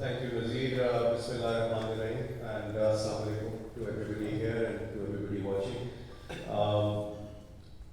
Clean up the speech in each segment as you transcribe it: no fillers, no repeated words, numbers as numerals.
Thank you, Nazir. Bismillahirrahmanirrahim, and assalamu alaikum to everybody here and to everybody watching.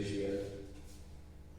HBL,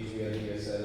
HBL PSL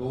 2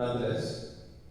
Nonetheless,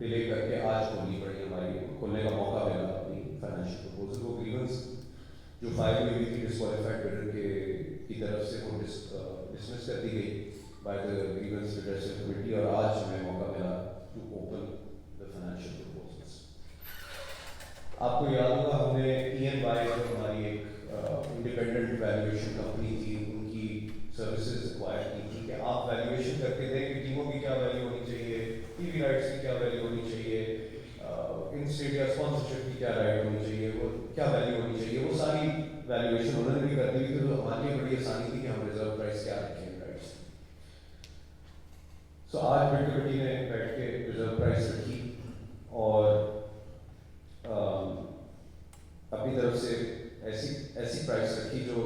delay کر کے آج کھولنی پڑی ہماری, کھولنے کا موقع ملا اپنی فائنینشیل پرپوزل. وہ گریونس جو فائل ہوئی تھی ڈسکوالیفائڈ بڈر کی طرف سے وہ ڈسمس کر دی گئی by the grievance redressal committee, اور آج ہمیں موقع ملا to open the financial proposals. آپ کو یاد ہوگا ہم نے EY جو ہماری ایک انڈیپینڈنٹ ویلیویشن کمپنی تھی, ان کی سروسز ایکوائر کی تھی کہ آپ ویلیویشن کر کے دیں کہ ٹیموں کی کیا ویلیو ہونی چاہیے, ٹی وی رائٹس کی کیا ویلیو ہونی چاہیے, ان اسٹیڈیا اسپانسرشپ کی کیا رائٹ ہونی چاہیے, وہ کیا ویلیو ہونی چاہیے. وہ ساری ویلیویشن انہوں نے بھی کر دی تھی, تو ہمارے لیے بڑی آسانی تھی کہ ہم ریزرو پرائز کیا رکھیں رائٹس. سو آج بڈ کمیٹی نے بیٹھ کے ریزرو پرائز رکھی اور اپنی طرف سے ایسی پرائز رکھی جو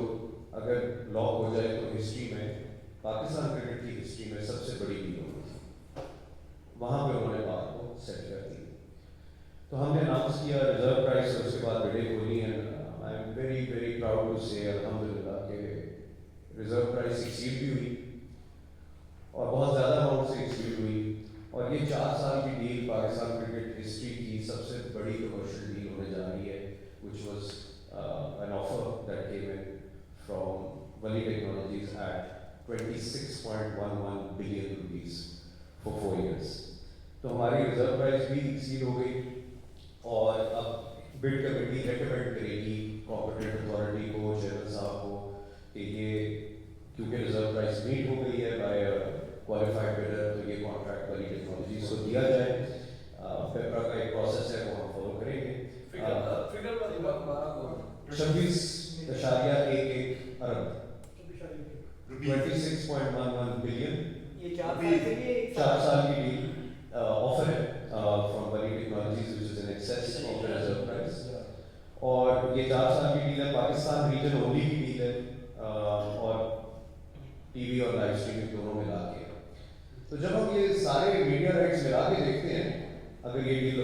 اگر لاک ہو جائے تو ہسٹری میں, پاکستان کرکٹ کی ہسٹری میں سب سے بڑی ڈیل ہوگی. وہاں پہ انہوں نے بات کو سیٹ کر دی. تو ہم نے اناؤنس کیا ریزرو پرائز, اور اس کے بعد بڑے کھولی ہیں. I am very very proud to say الحمدللہ کہ ریزرو پرائز ایکسیڈ بھی ہوئی اور بہت زیادہ اماؤنٹ سے ایکسیڈ ہوئی, اور یہ 4 سال کی ڈیل پاکستان کرکٹ ہسٹری کی سب سے بڑی کمرشل ڈیل ہونے جا رہی ہے, which was an offer that came in from Valley Technologies at 26.11 billion rupees for 4 years. تو ہماری ریزرو پرائز بھی ایکسیڈ ہو گئی, اور اب بڈ کمیٹی ریکمینڈ کرے گی کمپیٹنٹ اتھارٹی کو, چیئرمین صاحب کو, کہ یہ کیونکہ ریزرو پرائز میٹ ہو گئی ہے بائی کوالیفائڈ بڈر, تو یہ کانٹریکٹ والی ٹیکنالوجیز کو دیا جائے. پیپرا کا ایک پروسیس ہے, وہ ہم فالو کریں گے. 26.11 ارب 26.11 بلین, یہ 4 سال کی ڈیل آفر ہے from valley technologies which is in excess of the reserve price. اور یہ 4 سال کی ڈیل ہے, پاکستان ریجن اونلی کی ڈیل ہے, اور ٹی وی اور لائیو اسٹریمنگ دونوں ملا کے. تو جب ہم یہ سارے میڈیا رائٹس ملا کے دیکھتے ہیں, اگر یہ ڈیل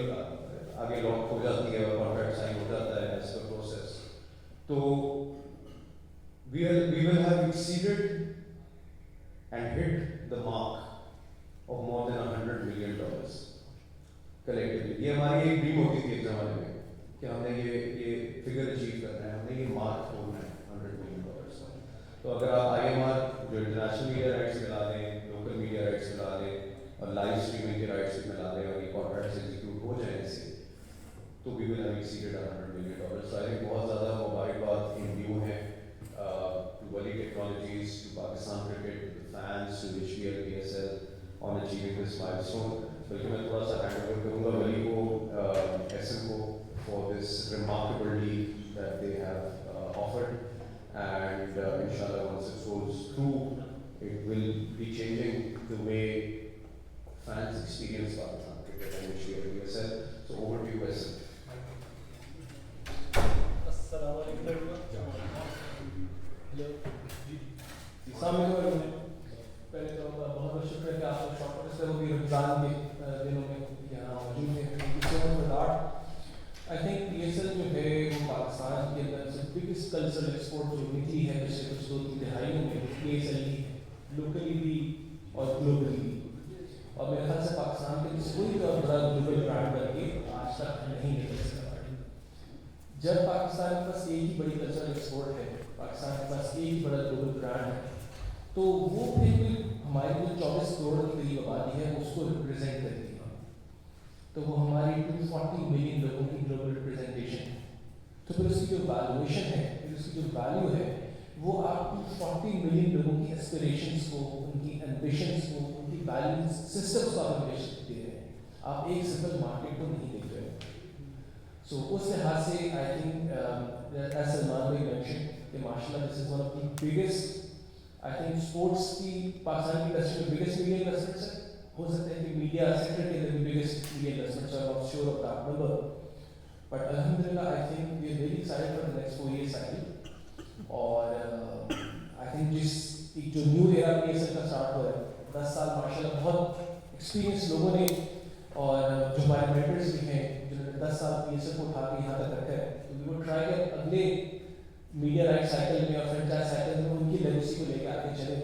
آگے لاک ہو جاتی ہے اور کانٹریکٹ سائن ہو جاتا ہے ایز پر پروسیس, تو we will have exceeded and hit the mark of more than $100 million collectively. یہ ہماری ایک ڈریم ہوتی تھی ایک زمانے میں کہ ہم نے یہ فگر اچیو کرنا ہے, ہم نے یہ مارک ہونا ہے $100 million. تو اگر آپ IMR جو انٹرنیشنل میڈیا رائٹس ملا دیں, لوکل میڈیا رائٹس ملا دیں, اور لائیو اسٹریمنگ کے رائٹس بھی ملا دیں, اور یہ کانٹریکٹس ایگزیکیوٹ ہو جائیں ایسے, تو we will have exceeded $100 million. So I think بہت زیادہ مبارکباد ان ڈیو ہے to Valley Technologies, to Pakistan Cricket, to the fans, to HBL, PSL on achieving this milestone. بلکہ میں تھوڑا سا ہینڈ اوور کروں گا ولی کو, SM کو, for this remarkable deal that they have offered, and inshallah once it goes through, it will be changing the way fans experience Pakistan Cricket and HBL, PSL. So over to you, SM. السلام علیکم. السلام علیکم. پہلے تو بہت بہت شکریہ کہ آپ شارٹ نوٹس سے وہ بھی رمضان کے دنوں میں یہاں موجود ہیں. آئی تھنک PSL جو ہے وہ پاکستان کے اندر سے بگیسٹ کلچرل ایکسپورٹ جو نکلی ہے پچھلے کچھ 2-3 دہائیوں میں, PSL ہی ہے, لوکلی بھی اور گلوبلی بھی. اور میرے خیال سے پاکستان کے کسی کوئی بھی بڑا گلوبل برانڈ کر کے آج تک نہیں نکل سکا. جب پاکستان کے پاس ایک ہی بڑی کلچرل ایکسپورٹ ہے, پاکستان کے پاس ایک ہی بڑا گلوبل برانڈ ہے, تو وہ پھر بھی ہماری جو 24 کروڑ کی قریب آبادی ہے اس کو ریپرزینٹ کرتی ہے. تو وہ ہماری 240 ملین لوگوں کی گلوبل ریپرزنٹیشن ہے. تو پھر اس کی جو ویلویشن ہے, پھر اس کی جو ویلیو ہے, وہ آپ 240 ملین لوگوں کی ایسپریشنس کو, ان کی ایمبیشنس کو, ان کی ویلیو سسٹمس کو آپ انویسٹ دے رہے ہیں. آپ ایک سمپل مارکیٹ کو نہیں دیکھ رہے. سو اس لحاظ سے آئی تھنک ایز سلمان بھائی مینشن کہ ماشاء اللہ this is one of the biggest, I think sports کی پاکستان کی انڈسٹری میں بگیسٹ میڈیا انویسٹمنٹس ہے. ہو سکتا ہے کہ میڈیا سیکٹر کے اندر بھی بگیسٹ میڈیا انویسٹمنٹس ہے, not sure of that number, but الحمدللہ I think we are very excited for the next 4 year cycle. اور آئی تھنک جس ایک جو نیو ایرا PSL کا اسٹارٹ ہوا ہے, 10 سال ماشاء اللہ بہت ایکسپیرینس لوگوں نے, اور جو ہمارے مینٹرس بھی ہیں جنہوں نے 10 سال PSL کو اٹھا کے یہاں تک رکھا ہے, تو وی ول ٹرائی کہ اگلے میڈیا رائٹ سائیکل میں اور فرنچائز سائیکل میں ان کی لیگیسی کو لے کے آگے چلیں.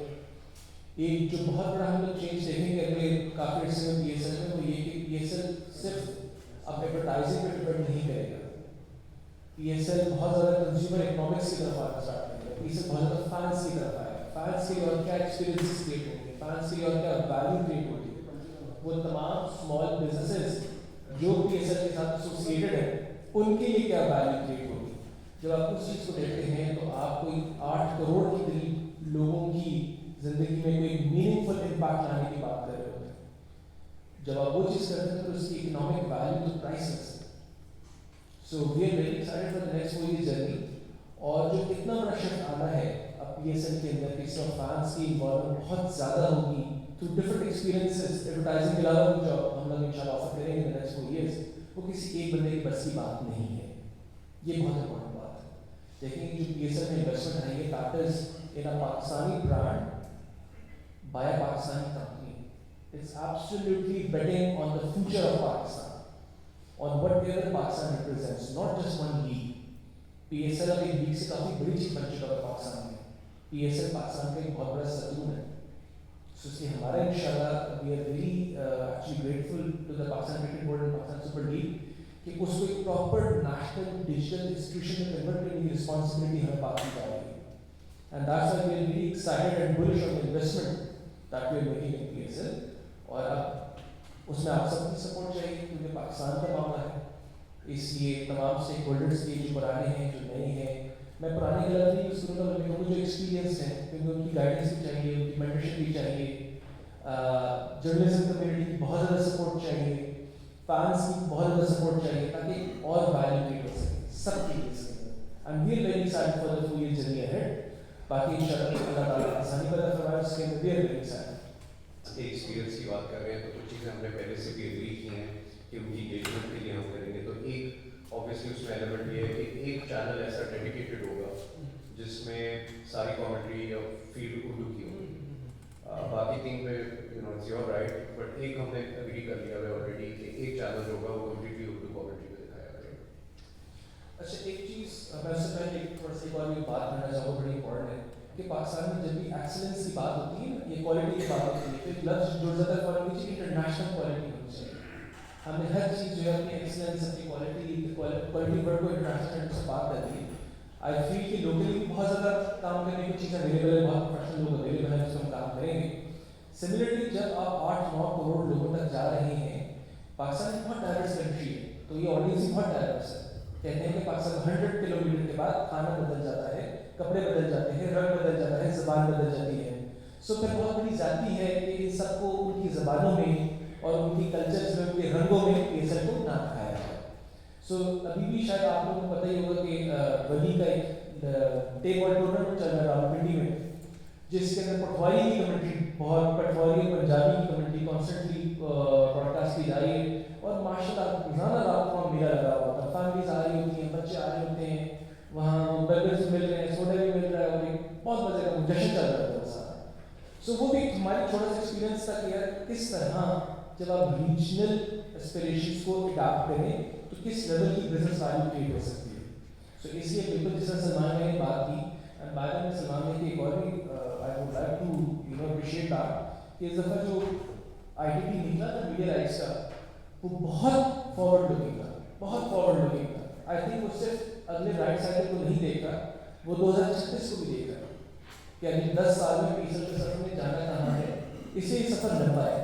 ایک جو بہت بڑا ہم لوگ چینج دیکھیں گے اگلے کافی عرصے میں پی ایس ایل میں، وہ یہ کہ پی ایس ایل صرف اب ایڈورٹائزنگ پہ ڈپینڈ نہیں کرے گا. پی ایس ایل بہت زیادہ کنزیومر اکنامکس کی طرف آنا اسٹارٹ کرے گا. پی ایس ایل بہت زیادہ فینس کی طرف آئے گا. فینس کے لیے اور کیا ایکسپیرینسز کریٹ ہوں گے، فینس کے لیے اور کیا ویلیو کریٹ ہوگی. وہ تمام اسمال بزنسز جو پی ایس ایل کے ساتھ ایسوسیٹڈ ہیں ان کے لیے کیا ویلیو کریٹ ہوگی. جب آپ اس چیز کو دیکھتے ہیں تو آپ کوئی 8 کروڑ کے قریب لوگوں کی زندگی میں کوئی میننگ فل امپیکٹ لانے کی بات کر رہے ہوتے ہیں. جب آپ وہ چیز کرتے ہیں تو اس کی اکنامک ویلیو تو پرائس لیس ہے. So we are very excited for the next 4 year journey. اور جو اتنا بڑا شفٹ آنا ہے اب پی ایس ایل کے اندر اس میں فینس کی انوالومنٹ بہت زیادہ ہوگی تھرو ڈفرنٹ ایکسپیرینسز. ایڈورٹائزنگ کے علاوہ جو ہم لوگ ان شاء اللہ آفر کریں گے نیکسٹ 4 ایئرس، وہ کسی ایک بندے کی بس کی بات نہیں ہے. یہ بہت امپورٹنٹ بات ہے. دیکھیں جو پی ایس ایل میں انویسٹمنٹ آئی ہے ٹاٹاز in a Pakistani brand by a Pakistani company. It's absolutely betting on the future of Pakistan, on whatever Pakistan represents, not just one league. P S L اب ایک لیگ سے کافی بڑی چیز بن چکا ہے پاکستان میں. پی ایس ایل پاکستان کا ایک بہت بڑا ستون ہے. سو اس لیے ہمارا انشاءاللہ we are very actually grateful to the Pakistan Cricket Board and Pakistan Super League کہ اس کو ایک پراپر نیشنل ڈیجیٹل انسٹیٹیوشن میں کنورٹ کرنے کی رسپانسبلٹی ہمیں پاس کی جا رہی ہے. And that's why we are very excited and bullish on the investment that we are making in P S L. اور اب اس میں آپ سب کی سپورٹ چاہیے کیونکہ پاکستان کا معاملہ ہے. اس لیے تمام اسٹیک ہولڈرس کے جو پرانے ہیں جو نئے ہیں, میں پرانے کا لفظ نہیں یوز کروں گا بلکہ ان کو جو ایکسپیرینس ہے کیونکہ ان کی گائیڈنس بھی چاہیے, ان کی مینٹرشپ بھی چاہیے, جرنلزم کمیونٹی کی بہت زیادہ سپورٹ چاہیے, فینس کی بہت زیادہ سپورٹ چاہیے تاکہ اور ویلیو کریٹ ہو سکے سب کے لیے. And we are very excited for the 4 year journey ahead. باقی انشاءاللہ اللہ تعالیٰ آسانی پیدا فرمائے اس کے اندر. We are very excited. Experience کی بات کر رہے ہیں تو کچھ چیزیں ہم نے پہلے سے بھی ایگری کی ہیں کہ ان کی انگیجمنٹ کے لیے ہم کریں گے. تو ایک اوبیسلی اس میں ایلیمنٹ یہ ہے کہ ایک چینل ایسا ڈیڈیکیٹڈ ہوگا جس میں ساری کامنٹری یا فیلڈ اردو کی ہوگی. باقی تین پہ اٹس یور رائٹ, بٹ ایک ہم نے اگری کر لیا ہے آلریڈی کہ ایک چینل جو ہوگا وہ کمپلیٹلی اردو کامنٹری پہ دکھایا کرے گا. اچھا ایک چیز میں اس سے پہلے تھوڑا سا ایک اور بھی بات کرنا چاہوں گا, بڑی امپورٹنٹ ہے کہ پاکستان میں جب بھی ایکسلنس کی بات ہوتی ہے نا, یہ کوالٹی کی بات ہوتی ہے, تو ایک لفظ جڑ جاتا ہے کوالٹی سے, انٹرنیشنل کوالٹی ہونی چاہیے. ہم نے ہر چیز جو ہے اپنی ایکسلنس اپنی کوالٹی ورڈ کو انٹرنیشنل سے بات کر دی. آئی فیل کہ لوکلی بھی بہت زیادہ کام کرنے کی چیزیں اویلیبل ہے, بہت پروفیشنل لوگ اویلیبل ہیں جس کو ہم کام کریں گے. سملرلی جب آپ 8-9 کروڑ لوگوں تک جا رہے ہیں, پاکستان ایک بہت ڈائیورس کنٹری ہے, تو یہ آڈینس بھی بہت ڈائیورس ہے. کہتے ہیں کہ پاکستان 100 کلومیٹر کے بعد کھانا بدل جاتا ہے, کپڑے بدل جاتے ہیں, رنگ بدل جاتا ہے, زبان بدل جاتی ہے. سو پھر بہت بڑی ذاتی ہے کہ ان سب کو ان کی زبانوں میں اور ان کی کلچرز میں, ان کے رنگوں میں یہ سب کو نہ دکھایا جائے. سو ابھی بھی شاید آپ لوگوں کو پتہ ہی ہوگا کہ ولی کا ایک ٹیک بال ٹورنامنٹ چل رہا ہے راولپنڈی میں, جس کے اندر پٹواری کی کمیونٹی, بہت پٹواری اور پنجابی کی کمیونٹی کانسٹنٹلی براڈ کاسٹ کی جا رہی ہے. اور ماشاء اللہ روزانہ رات کو میلہ لگا ہوا ہوتا ہے, فیملیز آ رہی ہوتی ہیں, بچے آ رہے ہوتے ہیں, وہاں برگرز بھی مل رہے ہیں, سوڈا بھی مل رہا ہے, اور ایک بہت مزے کا جشن چل رہا ہے سارا. سو وہ بھی ہماری تھوڑا سا ایکسپیرینس تھا کہ یار کس طرح جب آپ ریجنل اسپریشنس کو اڈاپٹ کریں تو کس لیول کی بزنس ویلیو کریٹ ہو سکتی ہے. سو اس لیے بالکل جس طرح سلمان نے بات کی, اینڈ بعد میں سلمان نے ایک اور بھی I would like to appreciate that کہ اس دفعہ جو آئی ٹی ٹی نکلا تھا میڈیا رائٹس کا, وہ بہت فارورڈ لوکنگ تھا, بہت فارورڈ لوکنگ تھا. آئی تھنک وہ صرف اگلے رائٹ سائیکل کو نہیں دیکھ رہا, وہ 2036 کو بھی دیکھ رہا کہ اگلے 10 سال میں پیسل کے سفر میں جانا کہاں ہے. اس سے یہ سفر لمبا ہے.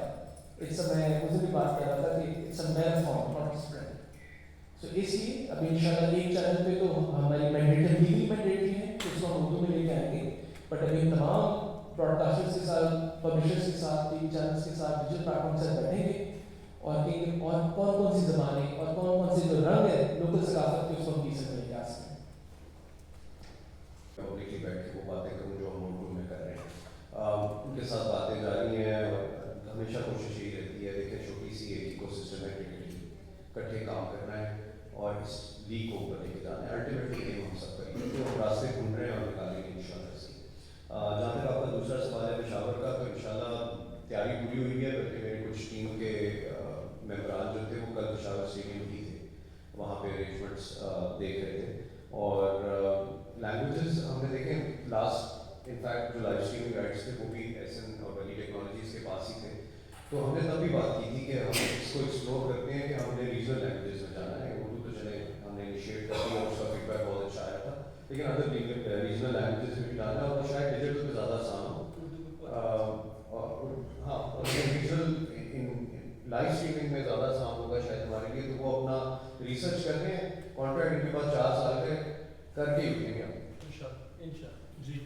اس میں مجھے بھی بات کر رہا تھا کہ it's a marathon not a sprint. So اس لیے اب انشاءاللہ ایک چینل پہ تو ہماری مینڈیٹری لیگلی مینڈیٹری ہے کہ اس کو ہم اردو میں لے کے آئیں گے, بٹ ابھی تمام براڈ کاسٹرس کے ساتھ, پبلشرس کے ساتھ, ٹی وی چینلس کے ساتھ, ڈیجیٹل پلیٹ فارم سے بیٹھیں گے اور کہیں گے اور کون کون سی زبانیں اور کون کون سے جو رنگ ہے لوکل ثقافت کے, اس کو ہم پیسے میں لے کے آ سکیں. پبلکلی بیٹھ کے وہ باتیں کروں جو ہم اردو میں کر رہے ہیں, ان کے ساتھ باتیں جاری ہیں. اور ہمیشہ کوشش یہی رہتی ہے, دیکھیں چھوٹی سی ایک ایکو سسٹم ہے, اکٹھے کام کرنا ہے اور اس لیگ کو اوپر لے کے جانا ہے. الٹیمیٹلی یہ ہم سب کریں گے, تو ہم راستے ڈھونڈ رہے ہیں اور نکالیں گے انشاءاللہ سے. جہاں تک آپ کا دوسرا سوال ہے پشاور کا, تو انشاءاللہ تیاری پوری ہوئی ہے, بلکہ میرے کچھ ٹیم کے ممبران جو تھے وہ کل پشاور اسٹیڈیم ہی تھے, وہاں پہ ارینجمنٹس دیکھ رہے تھے. اور لینگویجز ہم نے دیکھیں لاسٹ انفیکٹ جو لائف اسٹریمنگ رائٹس تھے وہ بھی ایس این اور ویلی ٹیکنالوجیز کے پاس ہی تھے. تو ہم نے تب بھی بات کی تھی کہ ہم اس کو ایکسپلور کرتے ہیں کہ ہم نے ریجنل لینگویجز میں جانا ہے. اردو تو چلے ہم نے انیشیٹ کر دیا اور اس کا فیڈ بیک بہت اچھا آیا تھا, لیکن ادر ریجنل لینگویجز میں بھی جانا ہے اور شاید ڈیجیٹل پہ زیادہ آسان ہو. ہاں ریجنل لائف اسٹریمنگ میں زیادہ آسان ہوگا شاید ہمارے لیے. تو وہ اپنا ریسرچ کر رہے ہیں, کانٹریکٹ ان کے بعد 4 سال کے کر کے ہی اٹھیں گے. جی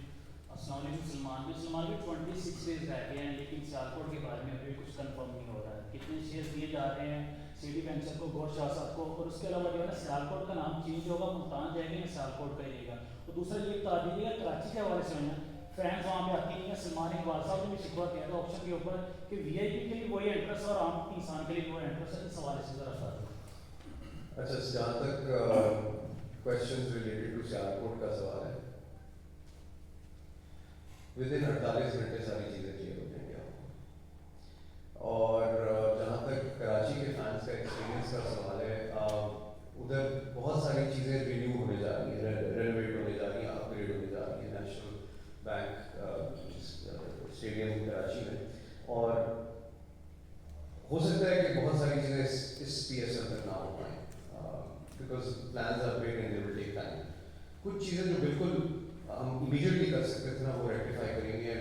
السلام علیکم. سلمان بھی 26 ڈیز رہ گئے ہیں, لیکن سیالکوٹ کے بارے میں ابھی کچھ کنفرم نہیں ہو رہا ہے. کتنے شیئر دیے جا رہے ہیں سی ڈی وینچر کو, گور شاہ صاحب کو, اور اس کے علاوہ جو ہے نا سیالکوٹ کا نام چینج ہوگا, ملتان جائے گا یا سیالکوٹ کا رہے گا. اور دوسرا یہ بتا دیجیے گا کراچی کے حوالے سے ہونا فرینڈس وہاں پہ آتی نہیں ہے. سلمان اقبال صاحب نے بھی شکوہ کیا تھا آپشن کے اوپر کہ وی آئی پی کے لیے وہی انٹرسٹ اور عام انسان کے لیے وہ انٹرسٹ ہے. اس حوالے سے ذرا بتا دیں. اچھا, جہاں تک کویشچنز ریلیٹڈ ٹو سیالکوٹ کا سوال ہے, ود ان 48 گھنٹے ساری چیزیں کلیئر ہو جائیں گی آپ کو. اور جہاں تک کراچی کے فینس کا ایکسپیرینس کا سوال ہے, ادھر بہت ساری چیزیں رینیو ہونے جا رہی ہیں, رینویٹ ہونے جا رہی ہیں, اپ گریڈ ہونے جا رہی ہیں نیشنل بینک اسٹیڈیم کراچی میں. اور ہو سکتا ہے کہ بہت ساری چیزیں اس پی ایس ایل تک نہ ہو پائیں because plans are big and they will take time. کچھ چیزیں جو بالکل ہم امیڈیٹلی کر سکتے تھے نا وہ ریکٹیفائی کریں گے.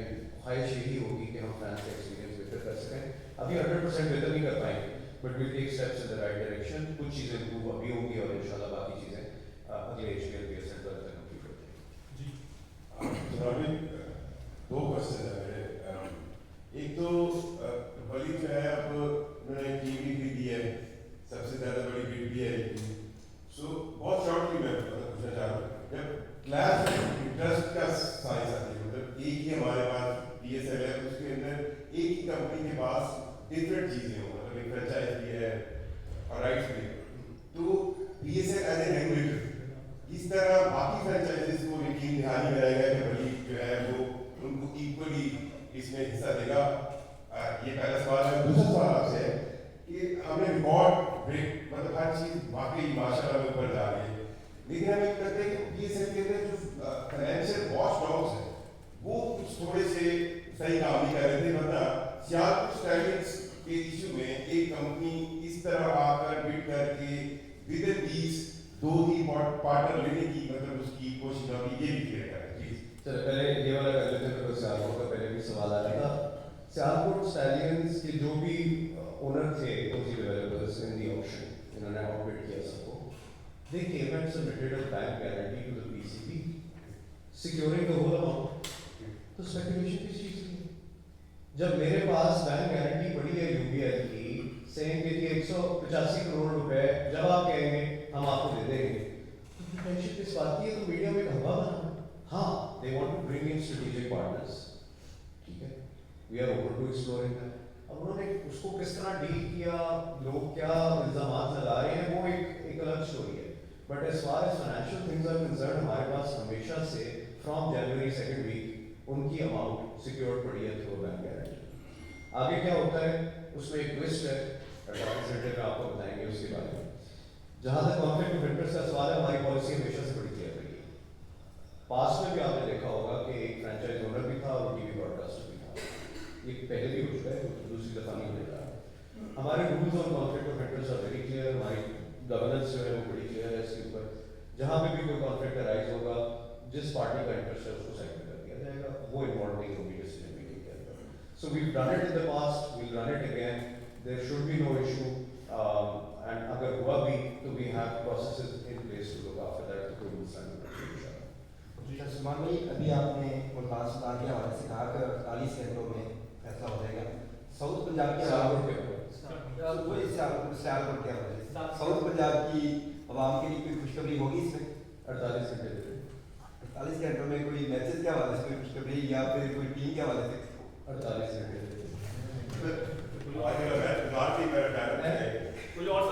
خواہش یہی ہوگی کہ ہم فینس کا ایکسپیرینس بہتر کر سکیں. ابھی 100% بہتر نہیں کر پائیں گے but we'll take steps in the right direction. کچھ چیزیں امپروو ابھی ہوں گی اور ان شاء اللہ باقی چیزیں اگلے H P L P S L تک کمپلیٹ ہو جائیں گی. جی جناب, 2 کوشچن ہیں میرے. ایک تو ولی جو ہے اب انہوں نے ٹی وی خریدی ہے, سب سے زیادہ بڑی بٹ بھی ہے. سو بہت شارٹلی میں پوچھنا چاہ رہا ہوں, جب کلاس انٹرسٹ کا سائنس آتی ہے, مطلب ایک ہی ہمارے پاس پی ایس ایل ہے, اس کے اندر ایک ہی کمپنی کے پاس ڈفرینٹ چیزیں ہوں, مطلب ایک فرینچائز بھی ہے اور رائٹس بھی ہے. تو P S L as a regulator اس طرح باقی فرینچائزز کو یقین دہانی میں رہے گا کہ ولی جو ہے وہ ان کو ایکولی اس میں حصہ دے گا. یہ پہلا سوال ہے. دوسرا سوال آپ سے ہے کہ ہم نے ریکارڈ بریک, مطلب ہر چیز واقعی ماشاء اللہ اوپر جا رہی ہے, لیکن ہم یہ کہتے ہیں کہ پی ایس ایل کے اندر جو فائنینشیل واچ ڈاگس ہیں وہ کچھ تھوڑے سے صحیح کام نہیں کر رہے تھے. ورنہ سیالکوٹ اسٹیڈینس کے ایشو میں ایک کمپنی اس طرح آ کر بٹ کر کے ود ان 2-3 پارٹنر لینے کی مطلب اس کی کوشش نہ کی, یہ بھی کلیئر کریں. جی چلو پہلے یہ والا کر لیتے ہیں, تو سیالکوٹ کا پہلے بھی سوال آ رہا تھا. سیالکوٹ اسٹیڈینس کے جو بھی اونر تھے دوزی ڈیولپرز ان دی آپشن, انہوں نے آپریٹ کیا سب کو, they came and submitted a bank guarantee to the PCB securing the whole amount. تو اسپیکولیشن کس چیز کی؟ جب میرے پاس بینک گارنٹی پڑی ہے یو پی ایل کی سینگ کہ 185 کروڑ روپے جب آپ کہیں گے ہم آپ کو دے دیں گے, تو ٹینشن کس بات کی ہے؟ تو میڈیا میں ایک ہوا بنا. ہاں they want to bring in strategic partners, ٹھیک ہے, we are open to exploring that. اب انہوں نے اس کو کس طرح ڈیل کیا, لوگ کیا الزامات لگا رہے ہیں, وہ ایک الگ اسٹوری ہے. But as far as financial things are concern, ہمارے پاس ہمیشہ سے فرام جنوری 2nd ویک ان کی اماؤنٹ سیکیورڈ پڑی ہے تھرو بینک گارنٹی. آگے کیا ہوتا ہے اس میں ایک ٹوسٹ ہے, 48 گھنٹے میں آپ کو بتائیں گے اس کے بارے میں. جہاں تک کانفلکٹ آف انٹرسٹ کا سوال ہے, ہماری پالیسی ہمیشہ سے بڑی کلیئر رہی ہے. پاسٹ میں بھی آپ نے دیکھا ہوگا کہ ایک فرینچائز اونر بھی تھا اور ٹی وی براڈ کاسٹر بھی تھا. یہ پہلے بھی ہو چکا ہے, دوسری دفعہ نہیں ہونے جا رہا. ہمارے rules on conflict of interest are very clear, ہماری گورننس جو ہے وہ بڑی کلیئر ہے اس کے اوپر. جہاں پہ بھی کوئی کانفلکٹ ارائز ہوگا, جس پارٹی کا انٹرسٹ ہے اس کو سائڈ پہ کر دیا جائے گا, وہ انوالو نہیں ہوگی ڈیسیژن میکنگ کے اندر. So we've done it in the past, we'll run it again, there should be no issue. And اگر ہوا بھی تو we have processes in place to look after that, تو کوئی مسئلہ نہیں ہوگا ان شاء اللہ. جی سلمان بھائی, ابھی آپ نے ملتان سلطان کے حوالے سے کہا کہ 48 گھنٹوں میں فیصلہ ہو جائے گا. ساؤتھ پنجاب کے سیالکوٹ کے وہی سیالکوٹ کے حوالے سے ساؤتھ پنجاب کی عوام کے لیے کوئی خوشخبری ہوگی اس میں؟ 48 گھنٹے دے 48 گھنٹوں میں کوئی میچز کے حوالے سے کوئی خوشخبری یا پھر کوئی ٹیم کے حوالے سے؟ 48 گھنٹے کوئی اور